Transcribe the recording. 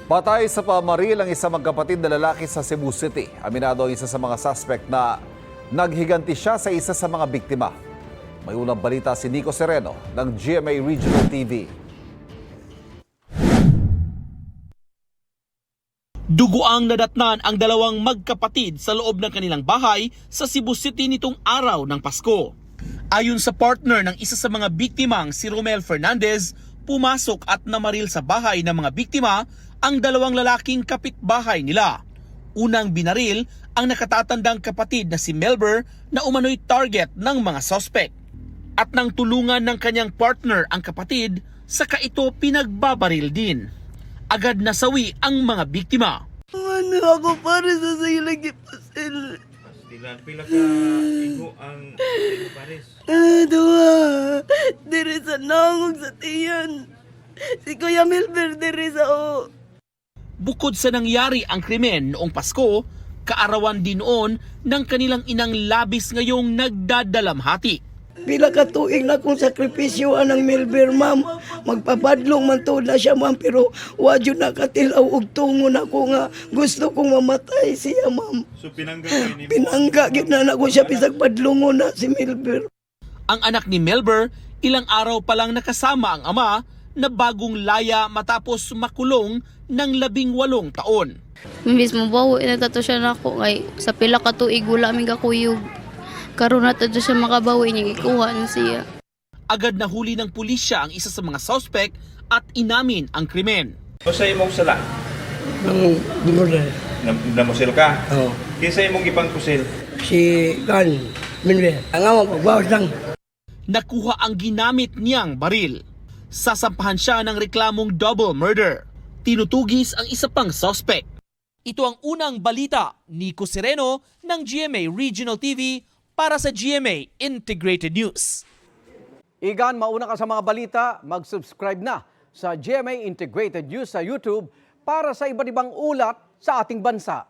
Patay sa pamaril ang isang magkapatid na lalaki sa Cebu City. Aminado ang isa sa mga suspect na naghiganti siya sa isa sa mga biktima. May unang balita si Nico Sereno ng GMA Regional TV. Duguang nadatnan ang dalawang magkapatid sa loob ng kanilang bahay sa Cebu City nitong araw ng Pasko. Ayon sa partner ng isa sa mga biktimang si Romel Fernandez, pumasok at namaril sa bahay ng mga biktima ang dalawang lalaking kapitbahay nila. Unang binaril ang nakatatandang kapatid na si Melber na umano'y target ng mga sospek. At nang tulungan ng kanyang partner ang kapatid, saka ito pinagbabaril din. Agad nasawi ang mga biktima. Ano ako para sa sa'yo lagi pasil? Pastilan, pila ka igo ang igo pares. Dua, diri sa nangog sa tiyan. Si Kuya Melber diri sa o. Bukod sa nangyari ang krimen noong Pasko, kaarawan din noon ng kanilang inang labis ngayong nagdadalamhati. Pila ka tuig na kong sakripisyoan ng Melber, ma'am. Magpapadlong man to na siya, ma'am. Pero wadyo nakatilaw og tungo na ko nga gusto kong mamatay siya, ma'am. So pinangga kayo ni Pinangga, gitna ko siya bisag padlungon na si Melber. Ang anak ni Melber, ilang araw pa lang nakasama ang ama na bagong laya matapos makulong ng 18 taon. Mismo bawo inatato siya nako kay sa pila ka tuig wala mi kakuyog. Karon na to siya makabawi niya ikuha na siya. Agad nahuli ng pulisya ang isa sa mga suspect at inamin ang krimen. O sa imong sala, Ang murder. namusil ka. Oh. Kinsa imong ipang kusil? Si Kan Minwe. Ang ama pagbawas lang. Nakuha ang ginamit niyang baril. Sasampahan siya ng reklamong double murder. Tinutugis ang isa pang suspect. Ito ang unang balita, Nico Sereno ng GMA Regional TV para sa GMA Integrated News. Igan, mauna ka sa mga balita, mag-subscribe na sa GMA Integrated News sa YouTube para sa iba't ibang ulat sa ating bansa.